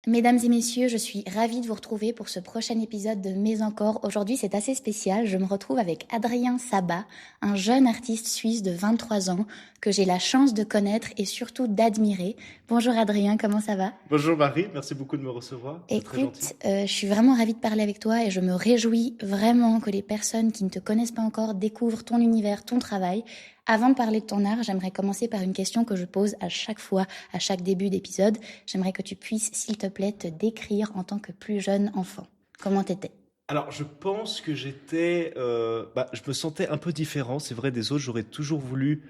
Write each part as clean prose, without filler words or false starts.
Mesdames et messieurs, je suis ravie de vous retrouver pour ce prochain épisode de Mais encore. Aujourd'hui, c'est assez spécial. Je me retrouve avec Adrien Sabat, un jeune artiste suisse de 23 ans que j'ai la chance de connaître et surtout d'admirer. Bonjour Adrien, comment ça va? Bonjour Marie, merci beaucoup de me recevoir, c'est très gentil. Écoute, je suis vraiment ravie de parler avec toi et je me réjouis vraiment que les personnes qui ne te connaissent pas encore découvrent ton univers, ton travail. Avant de parler de ton art, j'aimerais commencer par une question que je pose à chaque fois, à chaque début d'épisode. J'aimerais que tu puisses, s'il te plaît, te décrire en tant que plus jeune enfant. Comment t'étais? Alors je pense que je me sentais un peu différent, c'est vrai des autres, j'aurais toujours voulu,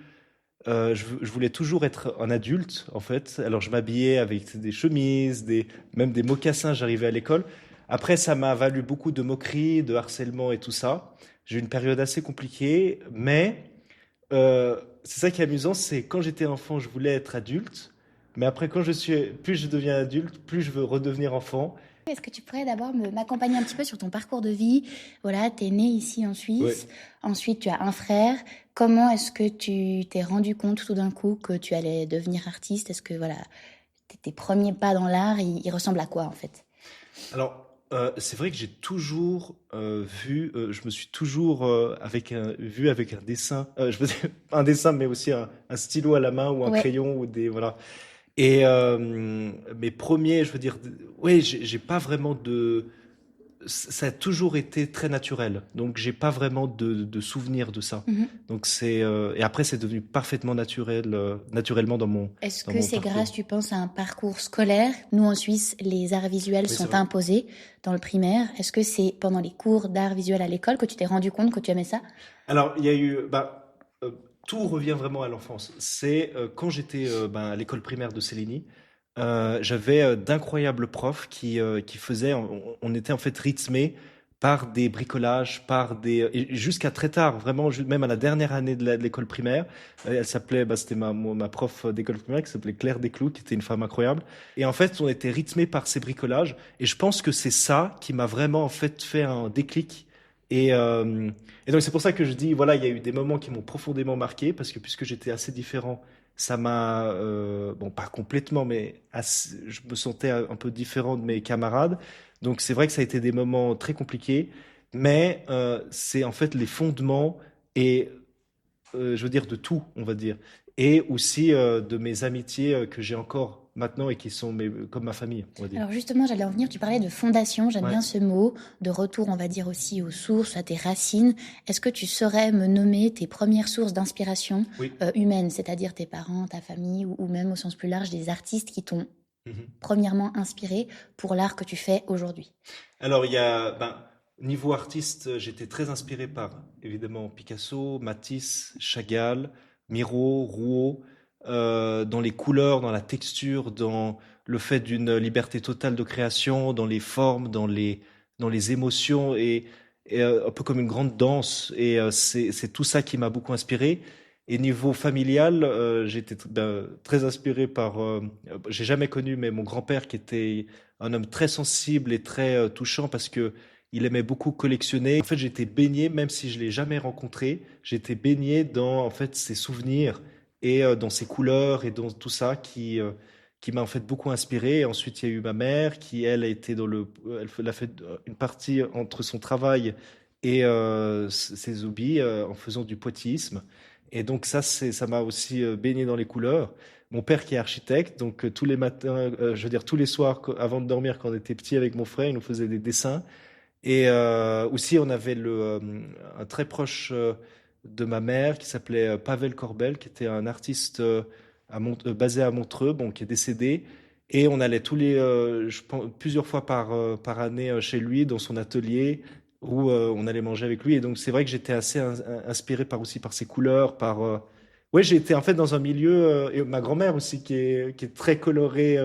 je voulais toujours être un adulte en fait, alors je m'habillais avec des chemises, même des mocassins, j'arrivais à l'école. Après ça m'a valu beaucoup de moqueries, de harcèlement et tout ça. J'ai eu une période assez compliquée, mais c'est ça qui est amusant, c'est quand j'étais enfant, je voulais être adulte, mais après plus je deviens adulte, plus je veux redevenir enfant. Est-ce que tu pourrais d'abord m'accompagner un petit peu sur ton parcours de vie? Voilà, t'es né ici en Ouais. Suisse. Ensuite, tu as un frère. Comment est-ce que tu t'es rendu compte tout d'un coup que tu allais devenir artiste? Est-ce que, voilà, tes premiers pas dans l'art, ils ressemblent à quoi, en fait? Alors, c'est vrai que j'ai toujours je me suis toujours vu avec un dessin, je veux dire, pas un dessin, mais aussi un stylo à la main ou un Ouais. crayon ou des voilà. Et mes premiers, je veux dire, oui, j'ai pas vraiment de, ça a toujours été très naturel, donc j'ai pas vraiment de souvenir de ça. Mhm. Donc et après c'est devenu parfaitement naturel, naturellement dans mon Est-ce dans que mon c'est grâce, parcours. tu penses, à un parcours scolaire? Nous, en Suisse, les arts visuels Oui, c'est sont vrai. imposés dans le primaire. Est-ce que c'est pendant les cours d'art visuel à l'école que tu t'es rendu compte que tu aimais ça? Alors, il y a eu, euh, tout revient vraiment à l'enfance. C'est quand j'étais à l'école primaire de Céligny, j'avais d'incroyables profs qui faisaient, on était en fait rythmé par des bricolages, et jusqu'à très tard, vraiment, même à la dernière année de l'école primaire, elle s'appelait, c'était ma prof d'école primaire qui s'appelait Claire Desclous, qui était une femme incroyable. Et en fait, on était rythmé par ces bricolages. Et je pense que c'est ça qui m'a vraiment en fait un déclic. Et, euh, et donc c'est pour ça que je dis, voilà, il y a eu des moments qui m'ont profondément marqué, parce que puisque j'étais assez différent, ça m'a, bon, pas complètement, mais je me sentais un peu différent de mes camarades. Donc c'est vrai que ça a été des moments très compliqués, mais c'est en fait les fondements et je veux dire de tout, on va dire, et aussi de mes amitiés que j'ai encore maintenant et qui sont comme ma famille, on va dire. Alors justement, j'allais en venir, tu parlais de fondation, j'aime Ouais. bien ce mot, de retour, on va dire aussi aux sources, à tes racines. Est-ce que tu saurais me nommer tes premières sources d'inspiration Oui. humaine, c'est-à-dire tes parents, ta famille, ou même au sens plus large des artistes qui t'ont Mhm. premièrement inspiré pour l'art que tu fais aujourd'hui? Alors, niveau artiste, j'étais très inspiré par, évidemment, Picasso, Matisse, Chagall, Miro, Rouault, dans les couleurs, dans la texture, dans le fait d'une liberté totale de création, dans les formes, dans les émotions, et un peu comme une grande danse. Et c'est tout ça qui m'a beaucoup inspiré. Et niveau familial, j'étais très inspiré j'ai jamais connu, mais mon grand-père qui était un homme très sensible et très touchant parce que il aimait beaucoup collectionner. En fait, j'étais baigné, même si je l'ai jamais rencontré, j'étais baigné dans en fait ses souvenirs et dans ses couleurs et dans tout ça qui m'a en fait beaucoup inspiré. Et ensuite, il y a eu ma mère qui elle a été elle a fait une partie entre son travail et ses hobbies en faisant du poitillsme. Et donc ça m'a aussi baigné dans les couleurs. Mon père qui est architecte, donc tous les matins, je veux dire tous les soirs, avant de dormir, quand on était petit avec mon frère, il nous faisait des dessins. Et aussi, on avait un très proche de ma mère qui s'appelait Pavel Corbel, qui était un artiste basé à Montreux, bon, qui est décédé. Et on allait je pense, plusieurs fois par année chez lui, dans son atelier, où on allait manger avec lui. Et donc, c'est vrai que j'étais assez inspiré aussi par ses couleurs, ouais, j'ai été en fait dans un milieu, et ma grand-mère aussi, qui est très colorée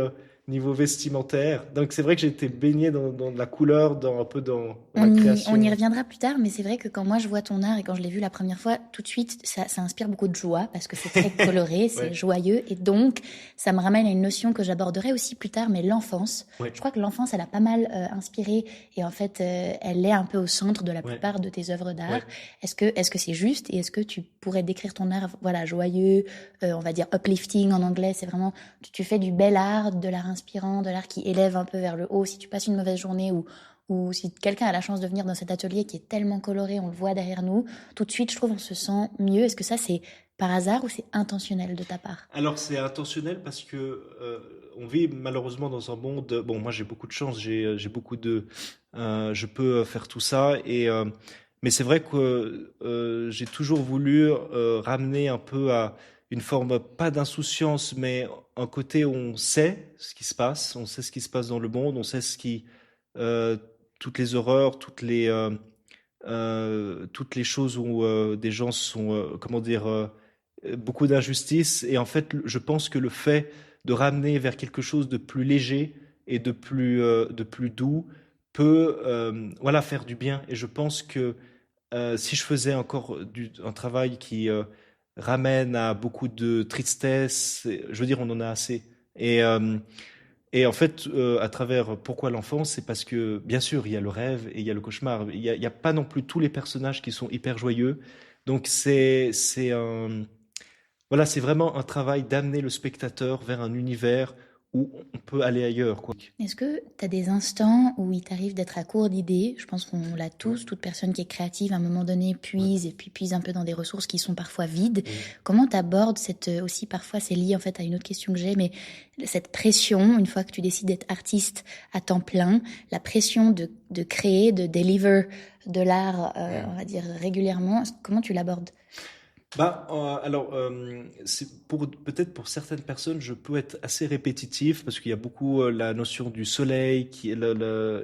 niveau vestimentaire. Donc c'est vrai que j'ai été baigné dans de la couleur, un peu dans la On y création. reviendra plus tard, mais c'est vrai que quand moi je vois ton art et quand je l'ai vu la première fois, tout de suite, ça inspire beaucoup de joie parce que c'est très coloré, c'est Ouais, joyeux et donc ça me ramène à une notion que j'aborderai aussi plus tard, mais l'enfance. ouais, Je crois que l'enfance, elle a pas mal inspiré et en fait, elle est un peu au centre de la ouais, plupart de tes œuvres d'art. ouais. Est-ce que c'est juste et est-ce que tu pourrais décrire ton art, voilà, joyeux, on va dire uplifting en anglais. C'est vraiment, tu fais du bel art, de l'art inspirant, de l'art qui élève un peu vers le haut. Si tu passes une mauvaise journée ou si quelqu'un a la chance de venir dans cet atelier qui est tellement coloré, on le voit derrière nous, tout de suite, je trouve, on se sent mieux. Est-ce que ça, c'est par hasard ou c'est intentionnel de ta part? Alors c'est intentionnel parce que on vit malheureusement dans un monde. Bon, moi j'ai beaucoup de chance, j'ai beaucoup je peux faire tout ça mais c'est vrai que j'ai toujours voulu ramener un peu à une forme pas d'insouciance, mais un côté où on sait ce qui se passe, on sait ce qui se passe dans le monde, on sait euh, toutes les horreurs, toutes les choses où des gens sont, comment dire, beaucoup d'injustice. Et en fait, je pense que le fait de ramener vers quelque chose de plus léger et de plus doux peut, voilà, faire du bien. Et je pense que si je faisais encore un travail qui ramène à beaucoup de tristesse, je veux dire, on en a assez. Et, euh, et en fait, à travers Pourquoi l'enfance, c'est parce que, bien sûr, il y a le rêve et il y a le cauchemar. Il y a pas non plus tous les personnages qui sont hyper joyeux. Donc voilà, c'est vraiment un travail d'amener le spectateur vers un univers où on peut aller ailleurs, quoi. Est-ce que tu as des instants où il t'arrive d'être à court d'idées? Je pense qu'on l'a Ouais, tous, toute personne qui est créative, à un moment donné, ouais, puise et puis puise un peu dans des ressources qui sont parfois vides. oui. Comment t'abordes cette, aussi parfois c'est lié en fait à une autre question que j'ai, mais cette pression, une fois que tu décides d'être artiste à temps plein, la pression de créer, de deliver de l'art, on va dire régulièrement, comment tu l'abordes? Alors, peut-être pour certaines personnes, je peux être assez répétitif parce qu'il y a beaucoup la notion du soleil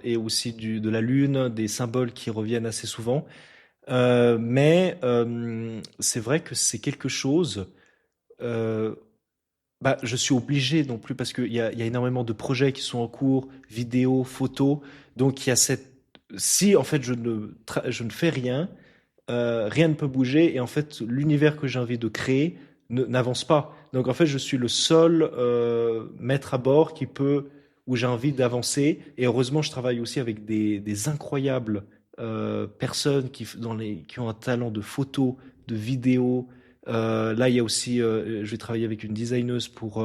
et aussi de la lune, des symboles qui reviennent assez souvent. Mais c'est vrai que c'est quelque chose. euh, je suis obligé non plus parce il y a énormément de projets qui sont en cours, vidéos, photos. Donc il y a si en fait je ne fais rien, rien ne peut bouger et en fait l'univers que j'ai envie de créer n'avance pas. Donc en fait je suis le seul maître à bord où j'ai envie d'avancer. Et heureusement je travaille aussi avec des incroyables personnes qui ont un talent de photo, de vidéo. Là il y a aussi, je vais travailler avec une designeuse pour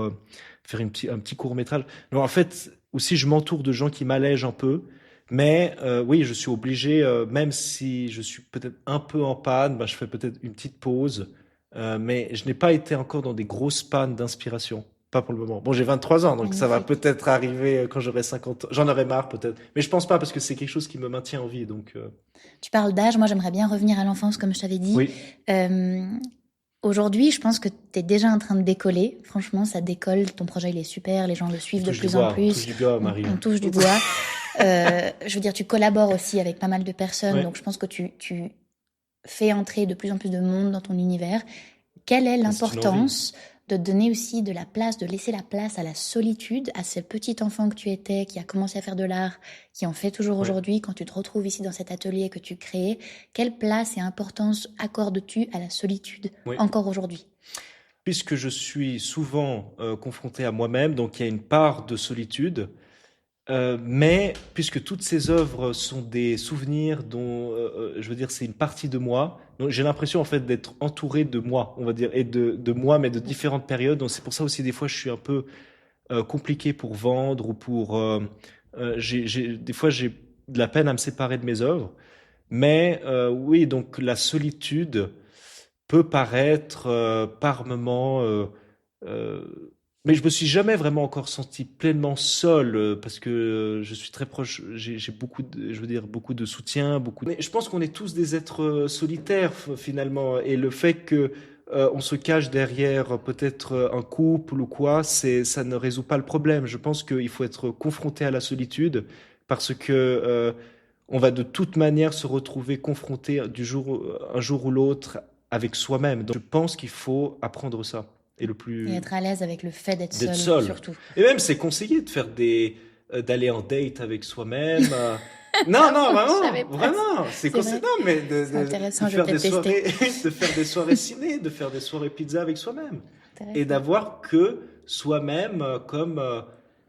faire un petit court métrage. Donc en fait aussi je m'entoure de gens qui m'allègent un peu. Mais oui, je suis obligé, même si je suis peut-être un peu en panne, je fais peut-être une petite pause. Mais je n'ai pas été encore dans des grosses pannes d'inspiration. Pas pour le moment. Bon, j'ai 23 ans, donc ça va Magnifique. peut-être arriver quand j'aurai 50 ans. J'en aurai marre peut-être. Mais je pense pas parce que c'est quelque chose qui me maintient en vie. Donc Tu parles d'âge, moi j'aimerais bien revenir à l'enfance comme je t'avais dit. oui, Euh, Aujourd'hui, je pense que tu es déjà en train de décoller. Franchement, ça décolle. Ton projet, il est super. Les gens le on suivent de touche du plus en bois, on touche plus. du bois, Marie. On touche du bois. Je veux dire, tu collabores aussi avec pas mal de personnes. Ouais, Donc, je pense que tu fais entrer de plus en plus de monde dans ton univers. Quelle est c'est une envie. l'importance de donner aussi de la place, de laisser la place à la solitude, à ce petit enfant que tu étais, qui a commencé à faire de l'art, qui en fait toujours Ouais, aujourd'hui, quand tu te retrouves ici dans cet atelier que tu crées, quelle place et importance accordes-tu à la solitude ouais. encore aujourd'hui? Puisque je suis souvent confronté à moi-même, donc il y a une part de solitude. Mais puisque toutes ces œuvres sont des souvenirs dont, je veux dire, c'est une partie de moi, donc j'ai l'impression en fait d'être entouré de moi, on va dire, et de moi, mais de différentes périodes. Donc c'est pour ça aussi des fois je suis un peu compliqué pour vendre ou des fois j'ai de la peine à me séparer de mes œuvres. Mais oui, donc la solitude peut paraître par moments. Euh, mais je me suis jamais vraiment encore senti pleinement seul parce que je suis très proche. J'ai beaucoup je veux dire, beaucoup de soutien, Mais je pense qu'on est tous des êtres solitaires finalement, et le fait que on se cache derrière peut-être un couple ou quoi, ça ne résout pas le problème. Je pense qu'il faut être confronté à la solitude parce que on va de toute manière se retrouver confronté un jour ou l'autre avec soi-même. Donc, je pense qu'il faut apprendre ça. Et Et être à l'aise avec le fait d'être d'être seul, seul. surtout. Et même, c'est conseillé de faire d'aller en date avec soi-même. Non, non, Je savais vraiment, pas. vraiment. C'est C'est vrai. conseillé. Non, mais C'est de intéressant, je vais faire des peut-être tester. soirées, de faire des soirées ciné, de faire des soirées pizza avec soi-même. Et Intéressant. d'avoir que soi-même comme,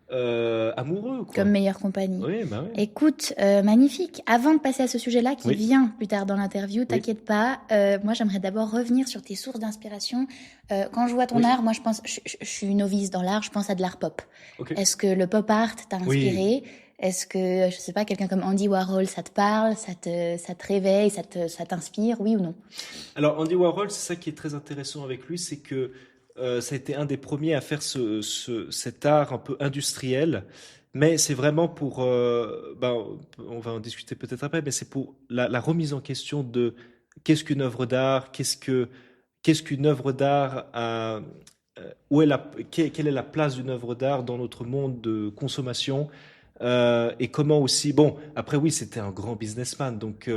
amoureux, Comme quoi. meilleure compagnie. Oui, bah oui. Écoute, magnifique. Avant de passer à ce sujet-là qui Oui, vient plus tard dans l'interview, oui, t'inquiète pas. Moi, j'aimerais d'abord revenir sur tes sources d'inspiration. Quand je vois ton oui. art, moi, je suis une novice dans l'art. Je pense à de l'art pop. Ok. Est-ce que le pop art t'a Oui. inspiré? Est-ce que, je sais pas, quelqu'un comme Andy Warhol, ça te parle, ça te réveille, ça t'inspire, oui ou non? Alors Andy Warhol, c'est ça qui est très intéressant avec lui, c'est que ça a été un des premiers à faire cet art un peu industriel, mais c'est vraiment pour, ben, on va en discuter peut-être après, mais c'est pour la remise en question de qu'est-ce qu'une œuvre d'art, qu'est-ce qu'une œuvre d'art a, où est quelle est la place d'une œuvre d'art dans notre monde de consommation. Et comment aussi, bon, après oui, c'était un grand businessman, donc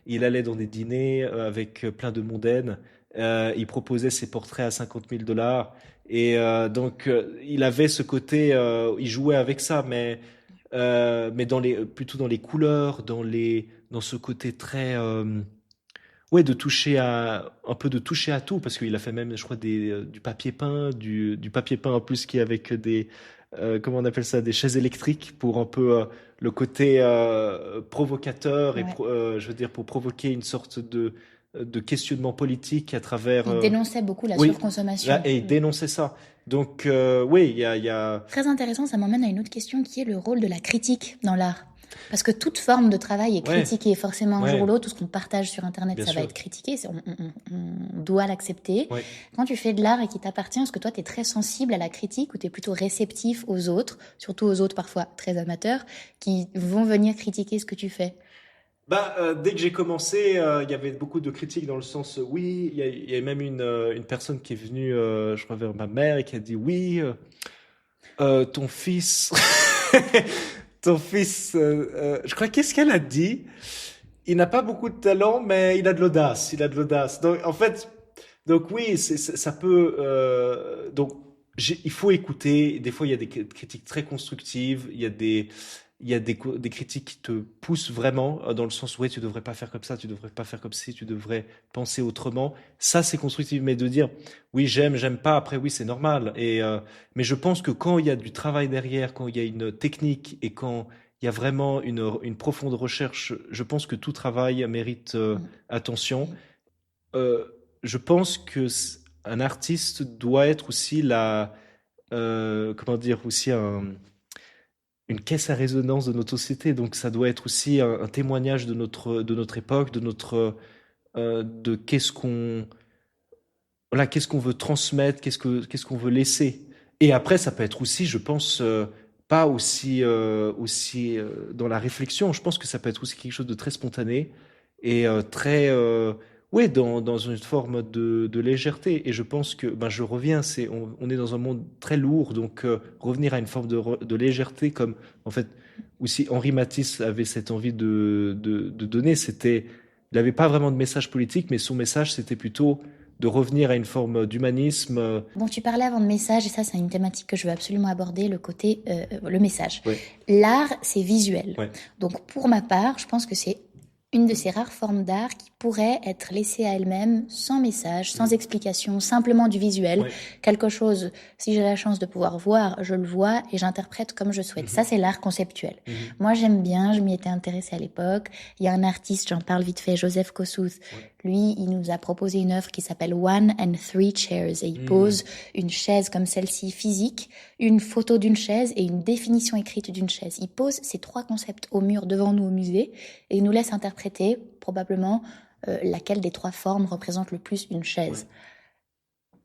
il allait dans des dîners avec plein de mondaines, il proposait ses portraits à 50 000 $, et donc il avait ce côté, il jouait avec ça, mais plutôt dans les couleurs, dans ce côté très, ouais, un peu de toucher à tout, parce qu'il a fait même, je crois, du papier peint, du papier peint en plus qui est avec comment on appelle ça, des chaises électriques pour un peu le côté provocateur et Ouais. je veux dire pour provoquer une sorte de questionnement politique à travers. Il dénonçait beaucoup la Oui, surconsommation. là, et il dénonçait ça. Donc oui, il y a. Très intéressant, ça m'emmène à une autre question qui est le rôle de la critique dans l'art. Parce que toute forme de travail est Ouais, critiquée. Forcément, un jour ou ouais, l'autre, tout ce qu'on partage sur Internet, bien ça va sûr. être critiqué. On doit l'accepter. Ouais. Quand tu fais de l'art et qui t'appartient, est-ce que toi, tu es très sensible à la critique ou tu es plutôt réceptif aux autres, surtout aux autres parfois très amateurs, qui vont venir critiquer ce que tu fais? Bah, dès que j'ai commencé, il y avait beaucoup de critiques dans le sens, oui, il y a même une personne qui est venue, je crois, vers ma mère et qui a dit, oui, ton fils, ton fils, je crois, qu'est-ce qu'elle a dit? Il n'a pas beaucoup de talent, mais il a de l'audace, il a de l'audace. Donc, en fait, donc oui, ça peut, donc, il faut écouter. Des fois, il y a des critiques très constructives, il y a des critiques qui te poussent vraiment dans le sens où ouais, tu devrais pas faire comme ça, tu devrais pas faire comme ci, tu devrais penser autrement. Ça, c'est constructif, mais de dire oui, j'aime pas. Après, oui, c'est normal. Mais je pense que quand il y a du travail derrière, quand il y a une technique et quand il y a vraiment une profonde recherche, je pense que tout travail mérite attention. Euh, je pense que un artiste doit être aussi comment dire, aussi une caisse à résonance de notre société. Donc ça doit être aussi un témoignage de notre époque, de qu'est-ce qu'on veut transmettre, qu'est-ce qu'on veut laisser. Et après, ça peut être aussi, je pense, pas aussi dans la réflexion. Je pense que ça peut être aussi quelque chose de très spontané et très, ouais, dans une forme de légèreté. Et je pense que, ben, je reviens, on est dans un monde très lourd, donc revenir à une forme de légèreté, comme en fait aussi Henri Matisse avait cette envie de donner. Il n'avait pas vraiment de message politique, mais son message, c'était plutôt de revenir à une forme d'humanisme. Bon, tu parlais avant de message, et ça, c'est une thématique que je veux absolument aborder, le côté, le message. Ouais, L'art, c'est visuel. ouais, Donc, pour ma part, je pense que c'est une de ces rares formes d'art qui pourrait être laissée à elle-même, sans message, sans mhm, explication, simplement du visuel. ouais, Quelque chose, si j'ai la chance de pouvoir voir, je le vois et j'interprète comme je souhaite. Ça, mhm, c'est l'art conceptuel. mhm, Moi, j'aime bien, je m'y étais intéressée à l'époque. Il y a un artiste, j'en parle vite fait, Joseph Kosuth. ouais, Lui, il nous a proposé une œuvre qui s'appelle One and Three Chairs et il mhm, pose une chaise comme celle-ci physique, une photo d'une chaise et une définition écrite d'une chaise. Il pose ces trois concepts au mur devant nous au musée et il nous laisse interpréter probablement laquelle des trois formes représente le plus une ouais, chaise.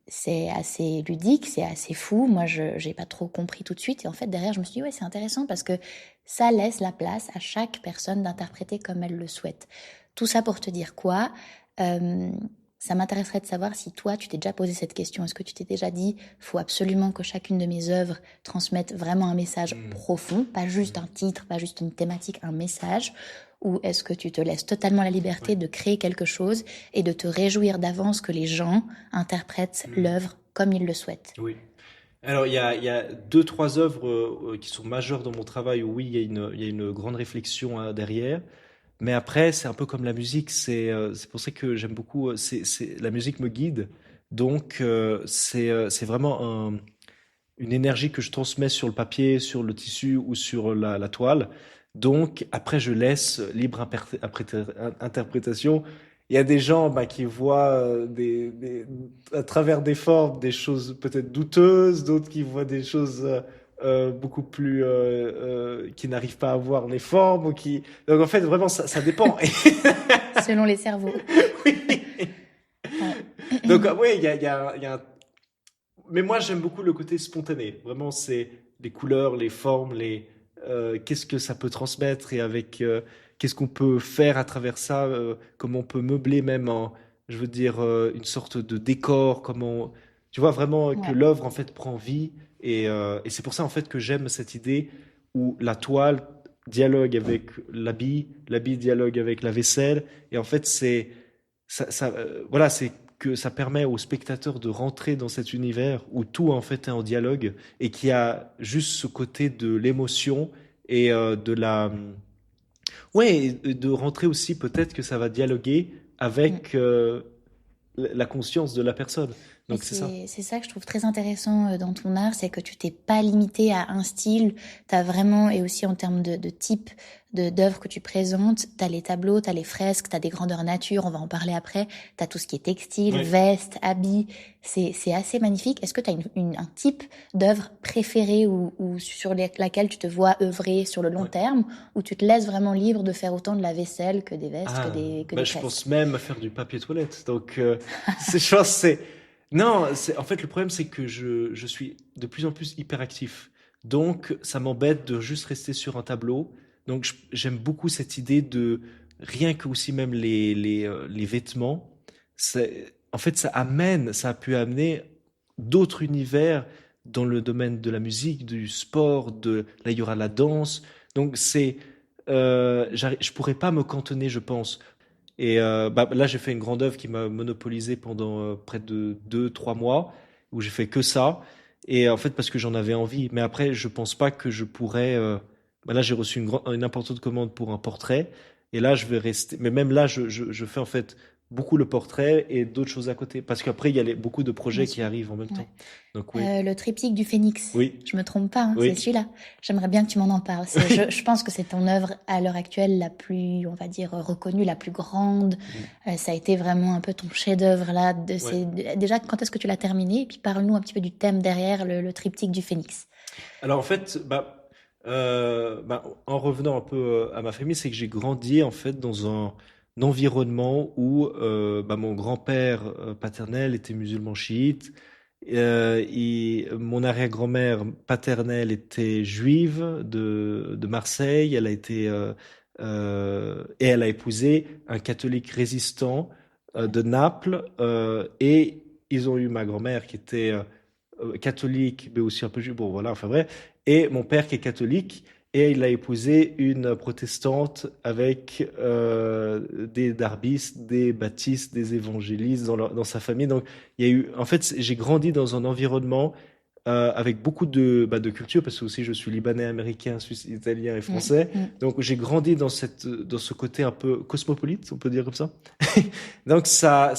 C'est assez ludique, c'est assez fou. Moi, je j'ai pas trop compris tout de suite. Et en fait, derrière, je me suis dit, ouais, c'est intéressant parce que ça laisse la place à chaque personne d'interpréter comme elle le souhaite. Tout ça pour te dire quoi? Euh, Ça m'intéresserait de savoir si toi, tu t'es déjà posé cette question. Est-ce que tu t'es déjà dit, faut absolument que chacune de mes œuvres transmette vraiment un message mhm, profond, pas juste mhm, un titre, pas juste une thématique, un message? Ou est-ce que tu te laisses totalement la liberté ouais, de créer quelque chose et de te réjouir d'avance que les gens interprètent mhm, l'œuvre comme ils le souhaitent? oui. Alors, il y a deux, trois œuvres qui sont majeures dans mon travail où oui, il y a une grande réflexion derrière. Mais après, c'est un peu comme la musique. C'est pour ça que j'aime beaucoup. La musique me guide. Donc, c'est vraiment une énergie que je transmets sur le papier, sur le tissu ou sur la toile. Donc, après, je laisse libre interprétation. Il y a des gens bah, qui voient à travers des formes des choses peut-être douteuses, d'autres qui voient des choses beaucoup plus qui n'arrivent pas à voir les formes ou qui. Donc en fait, vraiment, ça dépend. Selon les cerveaux. Oui. Ouais. Donc oui, il y a un mais moi, j'aime beaucoup le côté spontané. Vraiment, c'est les couleurs, les formes, qu'est-ce que ça peut transmettre et avec qu'est-ce qu'on peut faire à travers ça, comment on peut meubler même je veux dire, une sorte de décor, tu vois vraiment que Ouais. l'œuvre en fait prend vie et c'est pour ça en fait que j'aime cette idée où la toile dialogue avec l'habit dialogue avec la vaisselle et en fait voilà, c'est que ça permet aux spectateurs de rentrer dans cet univers où tout en fait est en dialogue et qui a juste ce côté de l'émotion et ouais, et de rentrer aussi peut-être que ça va dialoguer Mm. avec la conscience de la personne. Mais Donc c'est ça. c'est ça que je trouve très intéressant dans ton art, c'est que tu t'es pas limité à un style, t'as vraiment, et aussi en termes de type d'œuvres que tu présentes, t'as les tableaux, t'as les fresques, t'as des grandeurs nature, on va en parler après, t'as tout ce qui est textile, Ouais. veste, habits, c'est assez magnifique. Est-ce que t'as un type d'œuvre préférée ou sur laquelle tu te vois œuvrer sur le long Ouais. terme, ou tu te laisses vraiment libre de faire autant de la vaisselle que des vestes, Ah, que bah des je pense fresques? même à faire du papier toilette. Donc je pense non, en fait le problème c'est que je suis de plus en plus hyperactif. Donc ça m'embête de juste rester sur un tableau. Donc j'aime beaucoup cette idée de rien que aussi même les vêtements. En fait ça a pu amener d'autres univers dans le domaine de la musique, du sport, là il y aura la danse. Donc je pourrais pas me cantonner, je pense. Et bah, là, j'ai fait une grande œuvre qui m'a monopolisé pendant près de 2, 3 mois, où j'ai fait que ça. Et en fait, parce que j'en avais envie. Mais après, je pense pas que je pourrais. Bah là, j'ai reçu une importante commande pour un portrait. Et là, je vais rester. Mais même là, je fais en fait beaucoup le portrait et d'autres choses à côté. Parce qu'après, il y a beaucoup de Bien projets qui sûr. arrivent en même Ouais. temps. Donc oui, Le triptyque du Phénix. oui, Je me trompe pas, hein, c'est oui, celui-là. J'aimerais bien que tu m'en en parles. Je pense que c'est ton œuvre à l'heure actuelle la plus, on va dire, reconnue, la plus grande. oui. Ça a été vraiment un peu ton chef-d'œuvre là. Ouais. Déjà, quand est-ce que tu l'as terminé? Et puis parle-nous un petit peu du thème derrière le triptyque du Phénix. Alors en fait, bah, en revenant un peu à ma famille, c'est que j'ai grandi en fait dans un environnement où bah, mon grand-père paternel était musulman chiite, et mon arrière-grand-mère paternelle était juive de Marseille. Et elle a épousé un catholique résistant de Naples, et ils ont eu ma grand-mère qui était catholique, mais aussi un peu juif. Bon, voilà, enfin bref. Et mon père qui est catholique, et il a épousé une protestante avec des darbistes, des baptistes, des évangélistes dans sa famille. Donc, il y a eu, en fait, j'ai grandi dans un environnement avec beaucoup de culture, parce que aussi je suis libanais, américain, suisse, italien et Mm, français. mm. Donc, j'ai grandi dans ce côté un peu cosmopolite, on peut dire comme ça. Donc, ça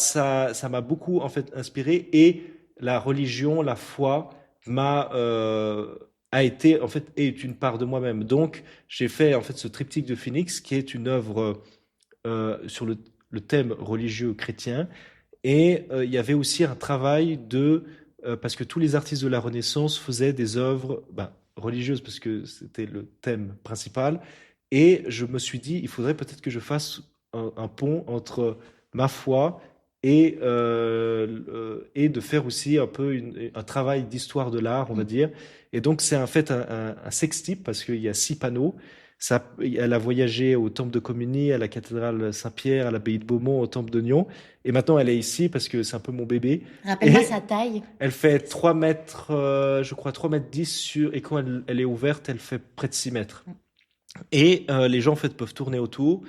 m'a beaucoup, en fait, inspiré. Et la religion, la foi a été en fait est une part de moi-même. Donc j'ai fait en fait ce triptyque de Phoenix qui est une œuvre sur le thème religieux chrétien. Et il y avait aussi un travail parce que tous les artistes de la Renaissance faisaient des œuvres religieuses parce que c'était le thème principal. Et je me suis dit, il faudrait peut-être que je fasse un pont entre ma foi et de faire aussi un peu un travail d'histoire de l'art, on va Mm. dire. Et donc c'est en fait un sextipe parce qu'il y a 6 panneaux. Elle a voyagé au temple de Communie, à la cathédrale Saint-Pierre, à l'abbaye de Beaumont, au temple de Nyon. Et maintenant, elle est ici parce que c'est un peu mon bébé. Rappelle-moi Et sa taille. elle fait 3 mètres, je crois 3 mètres 10 et quand elle est ouverte, elle fait près de 6 mètres. Et les gens, en fait, peuvent tourner autour.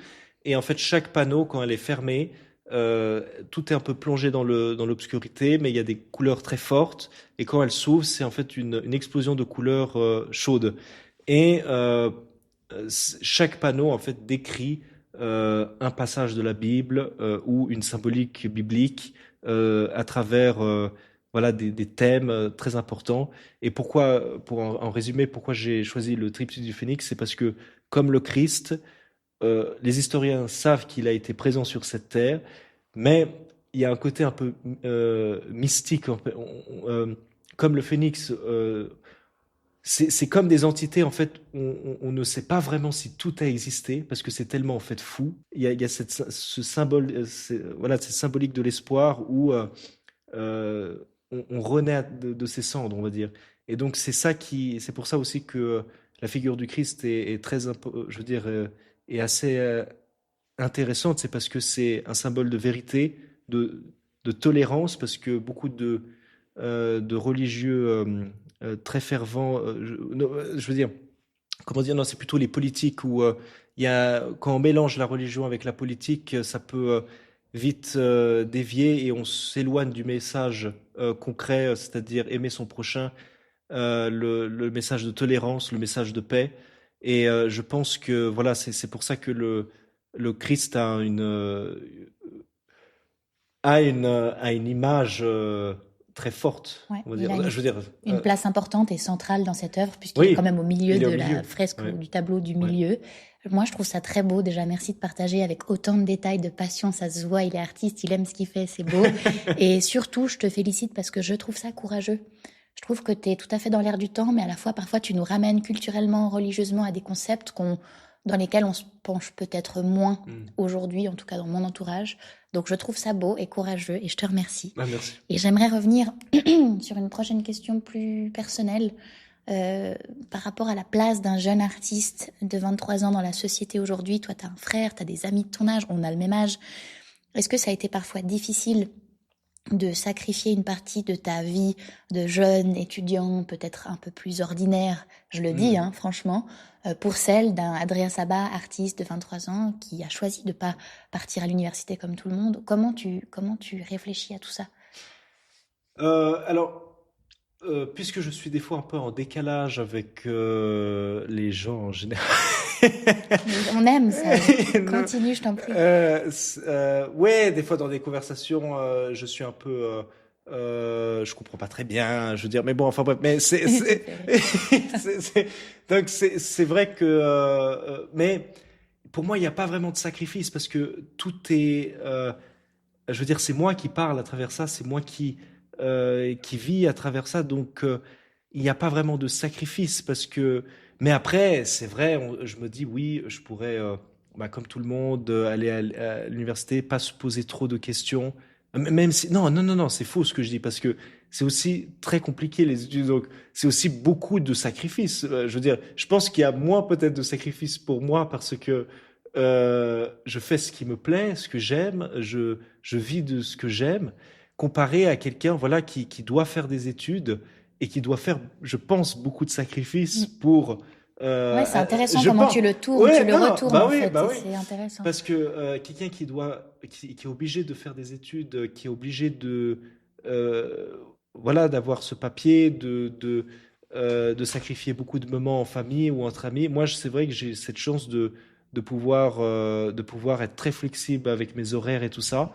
Et en fait, chaque panneau, quand elle est fermée, tout est un peu plongé dans l'obscurité, mais il y a des couleurs très fortes. Et quand elle s'ouvre, c'est en fait une explosion de couleurs chaudes. Et chaque panneau, en fait, décrit un passage de la Bible ou une symbolique biblique à travers voilà, des thèmes très importants. Et pourquoi, pour en résumer, pourquoi j'ai choisi le triptyque du Phénix, c'est parce que, comme le Christ, les historiens savent qu'il a été présent sur cette terre, mais il y a un côté un peu mystique. Comme le Phénix, c'est comme des entités, en fait, on ne sait pas vraiment si tout a existé, parce que c'est tellement, en fait, fou. Il y a ce symbole, voilà, c'est symbolique de l'espoir où on renaît de ses cendres, on va dire. Et donc, c'est pour ça aussi que la figure du Christ est très, je veux dire, est assez intéressante, c'est parce que c'est un symbole de vérité, de, de tolérance, parce que beaucoup de religieux très fervents, non, je veux dire, comment dire, non, c'est plutôt les politiques où quand on mélange la religion avec la politique, ça peut vite dévier et on s'éloigne du message concret, c'est-à-dire aimer son prochain, le message de tolérance, le message de paix. Et je pense que voilà, c'est pour ça que le Christ a une image très forte, Ouais, on va il a dire. Je veux dire, une place importante et centrale dans cette œuvre, puisqu'il est quand oui, même au milieu il est de au la milieu. fresque ou Ouais, du tableau du ouais. milieu. Moi, je trouve ça très beau. Déjà, merci de partager avec autant de détails, de passion. Ça se voit, il est artiste, il aime ce qu'il fait, c'est beau. Et surtout, je te félicite parce que je trouve ça courageux. Je trouve que tu es tout à fait dans l'air du temps, mais à la fois, parfois, tu nous ramènes culturellement, religieusement à des concepts dans lesquels on se penche peut-être moins Hmm. aujourd'hui, en tout cas dans mon entourage. Donc, je trouve ça beau et courageux et je te remercie. Ah, merci. Et j'aimerais revenir sur une prochaine question plus personnelle euh, par rapport à la place d'un jeune artiste de 23 ans dans la société aujourd'hui. Toi, tu as un frère, tu as des amis de ton âge, on a le même âge. Est-ce que ça a été parfois difficile de sacrifier une partie de ta vie de jeune étudiant, peut-être un peu plus ordinaire, je le dis, Hmm. hein, franchement, pour celle d'un Adrien Sabat, artiste de 23 ans, qui a choisi de pas partir à l'université comme tout le monde? Comment tu réfléchis à tout ça? Alors, puisque je suis des fois un peu en décalage avec les gens en général. Mais on aime ça. Non, Continue, je t'en prie. ouais, des fois dans des conversations, je suis un peu, je comprends pas très bien, je veux dire, mais bon, enfin bref, mais Tu me fais rire. donc c'est vrai que, mais pour moi, il n'y a pas vraiment de sacrifice parce que tout est, je veux dire, c'est moi qui parle à travers ça, c'est moi qui vis à travers ça, donc il n'y a pas vraiment de sacrifice parce que, mais après, c'est vrai, je me dis oui, je pourrais, bah, comme tout le monde, aller à l'université, pas se poser trop de questions, même si, non, non, non, non, c'est faux ce que je dis parce que c'est aussi très compliqué les études, donc c'est aussi beaucoup de sacrifices. Je veux dire, je pense qu'il y a moins peut-être de sacrifices pour moi parce que je fais ce qui me plaît, ce que j'aime, je vis de ce que j'aime, comparé à quelqu'un voilà, qui doit faire des études et qui doit faire, je pense, beaucoup de sacrifices Mm. pour... Ouais, c'est intéressant je comment pense. tu le tournes, tu Ouais, le non, retournes en fait, bah et oui. c'est intéressant. Parce que quelqu'un qui est obligé de faire des études, qui est obligé euh, voilà, d'avoir ce papier, de sacrifier beaucoup de moments en famille ou entre amis. Moi, c'est vrai que j'ai cette chance de pouvoir être très flexible avec mes horaires et tout ça.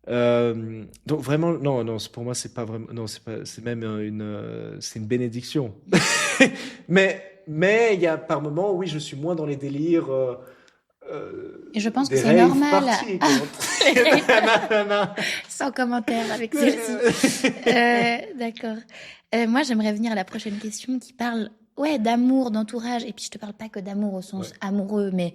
Donc vraiment, non, non, pour moi, c'est pas vraiment, non, c'est même c'est une bénédiction. Mais il y a par moments, oui, je suis moins dans les délires. Et je pense que Des c'est rave normal. parties, Ah, comment les non, sans commentaire avec celle-ci. non. D'accord. Moi, j'aimerais venir à la prochaine question qui parle, ouais, d'amour, d'entourage. Et puis, je te parle pas que d'amour au sens Ouais. amoureux, mais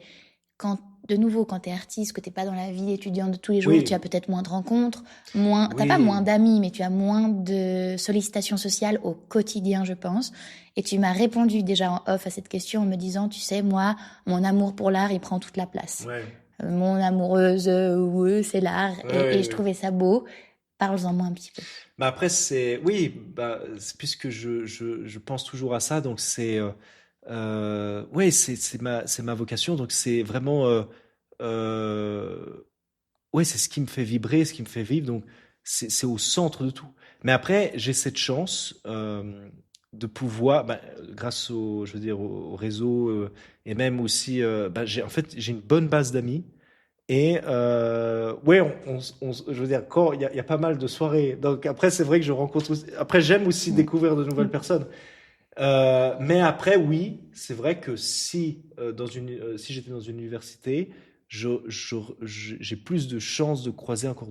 quand, de nouveau, quand t'es artiste, que t'es pas dans la vie d'étudiant de tous les jours, tu as Oui, peut-être moins de rencontres, t'as pas moins oui. d'amis, mais tu as moins de sollicitations sociales au quotidien, je pense. Et tu m'as répondu déjà en off à cette question en me disant, tu sais, moi, mon amour pour l'art, il prend toute la place. Ouais, Mon amoureuse, ouais, c'est l'art. ouais, Et ouais, je ouais. trouvais ça beau. Parle-en moi un petit peu. Mais après, oui, bah, puisque je pense toujours à ça, donc ouais, c'est ma vocation, donc c'est vraiment, euh, ouais, c'est ce qui me fait vibrer, ce qui me fait vivre, donc c'est au centre de tout. Mais après, j'ai cette chance de pouvoir, bah, grâce je veux dire, au réseau et même aussi, bah, en fait, j'ai une bonne base d'amis Et ouais, je veux dire, quand il y a pas mal de soirées. Donc après, c'est vrai que je rencontre après, j'aime aussi Mm. découvrir de nouvelles Mm. personnes. Mais après, oui, c'est vrai que si j'étais dans une université, j'ai plus de chances de croiser encore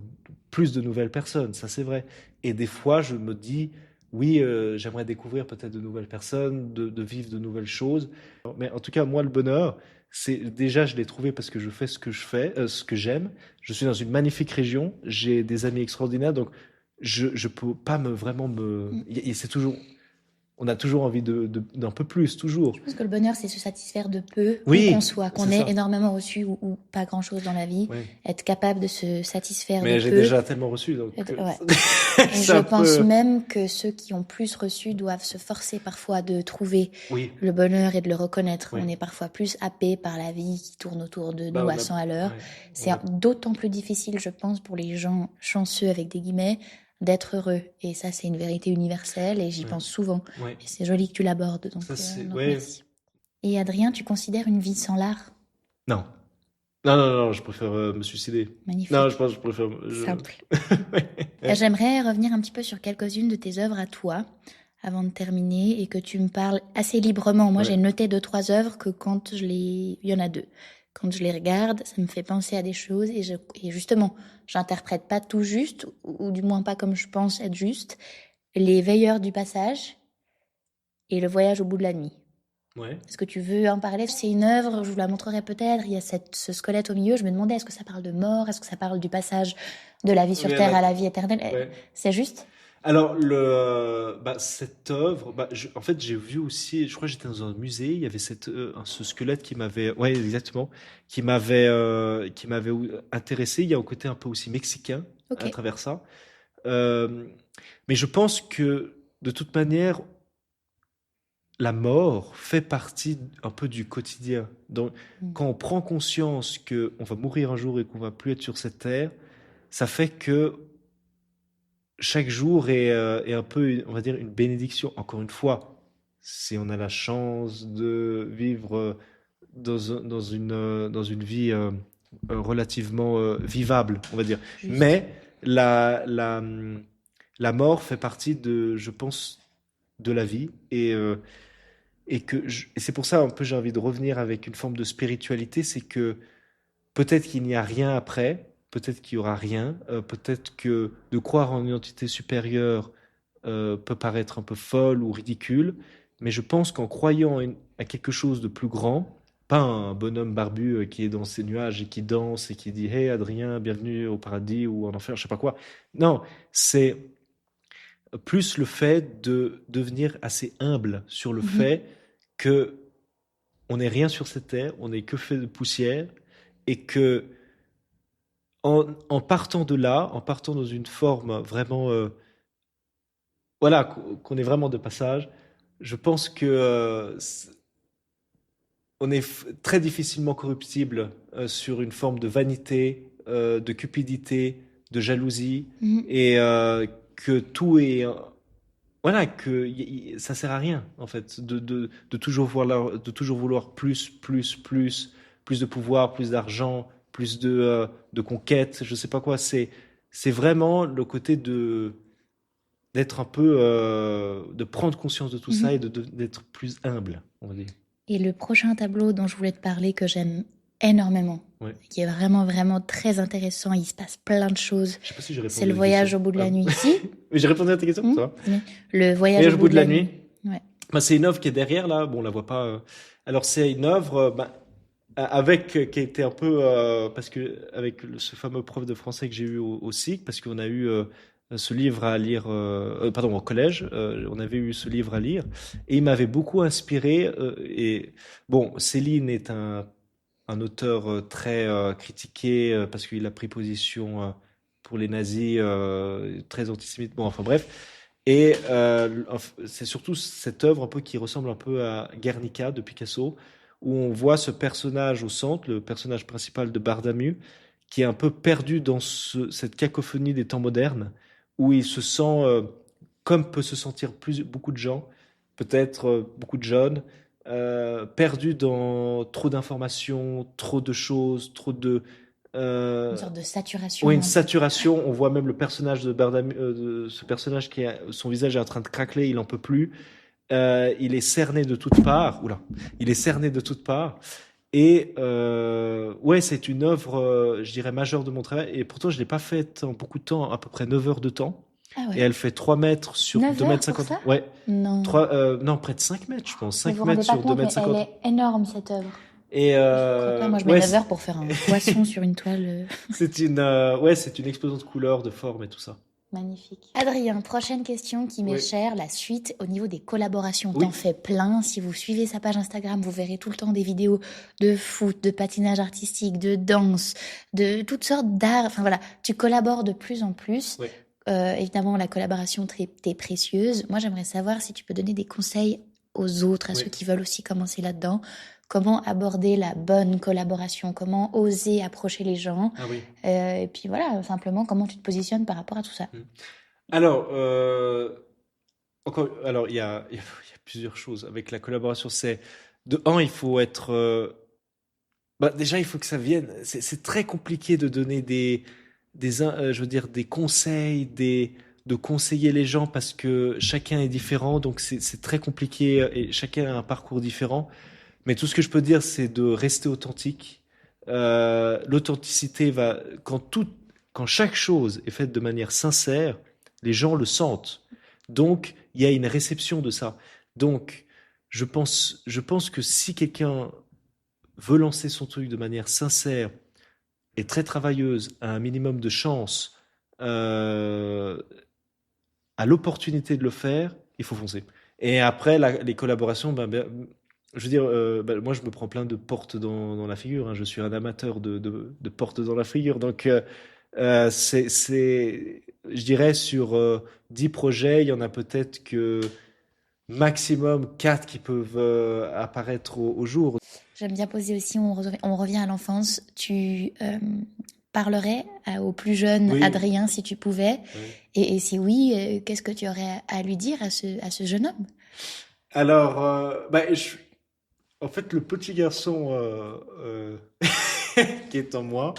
plus de nouvelles personnes. Ça, c'est vrai. Et des fois, je me dis, oui, j'aimerais découvrir peut-être de nouvelles personnes, de vivre de nouvelles choses. Mais en tout cas, moi, le bonheur, c'est déjà, je l'ai trouvé parce que je fais ce que je fais, ce que j'aime. Je suis dans une magnifique région. J'ai des amis extraordinaires, donc je peux pas vraiment me. Mm. C'est toujours, on a toujours envie d'un peu plus, toujours. Je pense que le bonheur, c'est se satisfaire de peu, où qu'on Oui, soit, c'est qu'on ait ça. énormément reçu ou pas grand-chose dans la vie, Oui. être capable de se satisfaire de Mais j'ai peu. déjà tellement reçu, donc Ouais. Et c'est je un pense peu. même que ceux qui ont plus reçu doivent se forcer parfois de trouver Oui, le bonheur et de le reconnaître. On oui. est parfois plus happé par la vie qui tourne autour de Bah, nous à 100 à l'heure. ouais, C'est on a, d'autant plus difficile, je pense, pour les gens chanceux, avec des guillemets, d'être heureux. Et ça, c'est une vérité universelle et j'y ouais, pense souvent. ouais. Et c'est joli que tu l'abordes, Ça, c'est, donc ouais. merci. Et Adrien, tu considères une vie sans l'art? Non, non, non, non, je préfère me suicider. Non, je Magnifique, pense que je préfère. simple. Ouais. J'aimerais revenir un petit peu sur quelques-unes de tes œuvres à toi, avant de terminer, et que tu me parles assez librement. Moi, Ouais. j'ai noté 2, 3 œuvres que il y en a 2. Quand je les regarde, ça me fait penser à des choses, et justement, j'interprète pas tout juste, ou du moins pas comme je pense être juste. Les Veilleurs du passage et Le voyage au bout de la nuit. Ouais. Est-ce que tu veux en parler? C'est une œuvre, je vous la montrerai peut-être. Il y a ce squelette au milieu. Je me demandais, est-ce que ça parle de mort? Est-ce que ça parle du passage de la vie sur Ouais, Terre à la vie éternelle? ouais. C'est juste? Alors, cette œuvre, en fait, j'ai vu aussi, je crois que j'étais dans un musée, il y avait ce squelette qui m'avait, ouais, exactement, qui m'avait intéressé. Il y a un côté un peu aussi mexicain Ok. à travers ça. Euh, mais je pense que, de toute manière, la mort fait partie un peu du quotidien. Donc, Mm. quand on prend conscience que on va mourir un jour et qu'on va plus être sur cette terre, ça fait que chaque jour est un peu, on va dire, une bénédiction. Encore une fois, si on a la chance de vivre dans une vie relativement vivable, on va dire. Juste. Mais la mort fait partie de, je pense, de la vie. Et c'est pour ça un peu j'ai envie de revenir avec une forme de spiritualité, c'est que peut-être qu'il n'y a rien après, peut-être qu'il y aura rien, peut-être que de croire en une entité supérieure peut paraître un peu folle ou ridicule, mais je pense qu'en croyant à quelque chose de plus grand, pas un bonhomme barbu qui est dans ses nuages et qui danse et qui dit Hey Adrien, bienvenue au paradis ou en enfer, je sais pas quoi. Non, c'est plus le fait de devenir assez humble sur le Mhm. fait que on n'est rien sur cette terre, on n'est que fait de poussière et que en partant de là, en partant dans une forme vraiment, voilà, qu'on est vraiment de passage, je pense que on est très difficilement corruptible sur une forme de vanité, de cupidité, de jalousie, Mhm. et que tout est, voilà, que ça sert à rien en fait de toujours vouloir plus, plus, plus, plus de pouvoir, plus d'argent, plus de conquête, je sais pas quoi. C'est vraiment le côté de d'être un peu, de prendre conscience de tout ça et Mhm. d'être plus humble, on va dire. Et le prochain tableau dont je voulais te parler, que j'aime énormément, Ouais. qui est vraiment, vraiment très intéressant, il se passe plein de choses, Je sais pas si j'ai c'est répondu Le à tes questions. voyage au bout de Ah la bon. nuit. Si? Mais j'ai répondu à tes questions, ça va. Dis-moi. Le voyage au Voyage au bout bout de de la la nuit. nuit. Ouais. C'est une œuvre qui est derrière là. Bon, on la voit pas. Alors c'est une œuvre avec qui a été un peu parce que avec ce fameux prof de français que j'ai eu au SIC, parce qu'on a eu ce livre à lire, pardon, au collège, on avait eu ce livre à lire et il m'avait beaucoup inspiré. Et bon, Céline est un auteur très critiqué parce qu'il a pris position pour les nazis, très antisémite. Bon, enfin bref. Et c'est surtout cette œuvre un peu qui ressemble un peu à Guernica de Picasso, où on voit ce personnage au centre, le personnage principal de Bardamu, qui est un peu perdu dans cette cacophonie des temps modernes, où il se sent comme peut se sentir beaucoup de gens, peut-être beaucoup de jeunes, perdus dans trop d'informations, trop de choses, trop de Une sorte de saturation. Oui, une saturation. On voit même le personnage de ce personnage son visage est en train de craqueler, il en peut plus. Il est cerné de toutes parts. Oula, il est cerné de toutes parts. Et ouais, c'est une œuvre, je dirais, majeure de mon travail. Et pourtant, je l'ai pas faite en beaucoup de temps, à peu près 9 heures de temps. Ah Et ouais. elle fait 3 mètres sur 9 2 heures mètres pour 50. ça? Ouais, Non. non, près de 5 mètres, je pense. Mais 5 vous vous mètres rendez pas sur 2 compte, mètres mais elle 50. est énorme, cette œuvre. Et Je crois pas, moi je mets ouais, 9 heures pour faire un poisson sur une toile. c'est une explosion de couleurs, de formes et tout ça. Magnifique. Adrien, prochaine question qui m'est Oui, chère, la suite au niveau des collaborations. T'en oui, fais plein. Si vous suivez sa page Instagram, vous verrez tout le temps des vidéos de foot, de patinage artistique, de danse, de toutes sortes d'arts. Enfin voilà, tu collabores de plus en plus. oui, Évidemment, la collaboration t'est précieuse. Moi, j'aimerais savoir si tu peux donner des conseils aux autres, à oui. ceux qui veulent aussi commencer là-dedans. Comment aborder la bonne collaboration, comment oser approcher les gens, Ah oui. et puis voilà, simplement comment tu te positionnes par rapport à tout ça. Mm. Alors, il y a plusieurs choses avec la collaboration. C'est de un, il faut être, déjà, il faut que ça vienne. C'est très compliqué de donner je veux dire, des conseils, de conseiller les gens parce que chacun est différent, donc c'est très compliqué et chacun a un parcours différent. Mais tout ce que je peux dire, c'est de rester authentique. L'authenticité quand chaque chose est faite de manière sincère, les gens le sentent. Donc, il y a une réception de ça. Donc, je pense que si quelqu'un veut lancer son truc de manière sincère et très travailleuse, a un minimum de chance, euh, a l'opportunité de le faire, il faut foncer. Et après, les collaborations, je veux dire, moi, je me prends plein de portes dans la figure, hein. Je suis un amateur de portes dans la figure. Donc, je dirais, sur 10 projets, il y en a peut-être que maximum 4 qui peuvent apparaître au jour. J'aime bien poser aussi, on revient à l'enfance, tu parlerais au plus jeune Oui, Adrien si tu pouvais, oui. et si oui, qu'est-ce que tu aurais à lui dire à ce jeune homme? Alors, en fait, le petit garçon qui est en moi,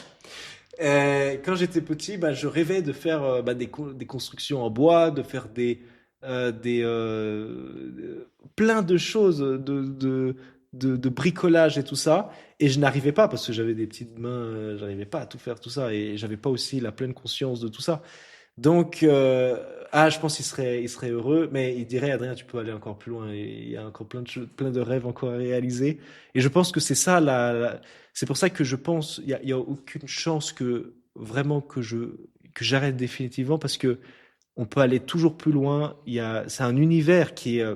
quand j'étais petit, je rêvais de faire des constructions en bois, de faire plein de choses, de bricolage et tout ça. Et je n'arrivais pas parce que j'avais des petites mains, j'arrivais pas à tout faire tout ça et j'avais pas aussi la pleine conscience de tout ça. Donc, je pense qu'il serait heureux, mais il dirait, Adrien, tu peux aller encore plus loin. Il y a encore plein de choses, plein de rêves encore à réaliser. Et je pense que c'est ça, c'est pour ça que je pense, il y a aucune chance que vraiment que j'arrête définitivement parce que on peut aller toujours plus loin. C'est un univers qui est,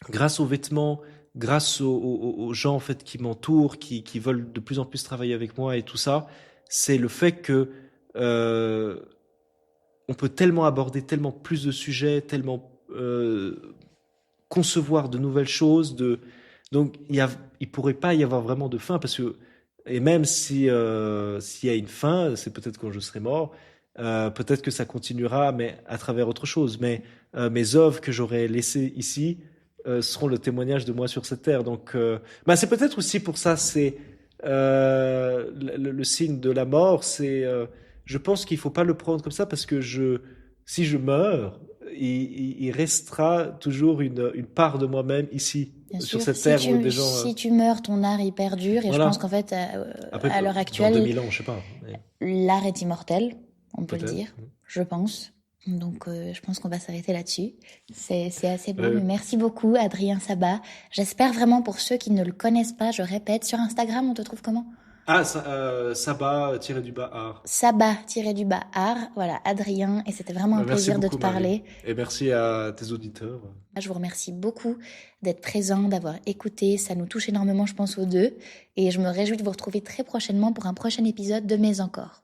grâce aux vêtements, grâce aux gens en fait qui m'entourent, qui veulent de plus en plus travailler avec moi et tout ça, c'est le fait que euh, on peut tellement aborder tellement plus de sujets, tellement concevoir de nouvelles choses. Donc, il pourrait pas y avoir vraiment de fin parce que, et même si s'il y a une fin, c'est peut-être quand je serai mort. Peut-être que ça continuera, mais à travers autre chose. Mais mes œuvres que j'aurais laissées ici seront le témoignage de moi sur cette terre. Donc, c'est peut-être aussi pour ça, c'est le signe de la mort. Je pense qu'il faut pas le prendre comme ça parce que si je meurs, il restera toujours une part de moi-même ici, Bien sur sûr, cette terre où des gens. si tu meurs, ton art il perdure, et je pense Voilà. qu'en fait, Après, à l'heure dans actuelle, 2000 ans, je sais pas. Mais l'art est immortel, on peut le peut-être. dire, je pense. Donc, je pense qu'on va s'arrêter là-dessus. C'est assez beau, mais Euh, merci beaucoup, Adrien Sabat. J'espère vraiment pour ceux qui ne le connaissent pas, je répète, sur Instagram, on te trouve comment? Sabat, tiré du bas, art. Sabat-du-bas art, voilà, Adrien, et c'était vraiment un Merci plaisir de te beaucoup, Marie. parler. Et merci à tes auditeurs. Je vous remercie beaucoup d'être présent, d'avoir écouté. Ça nous touche énormément, je pense, aux deux. Et je me réjouis de vous retrouver très prochainement pour un prochain épisode de Mais encore.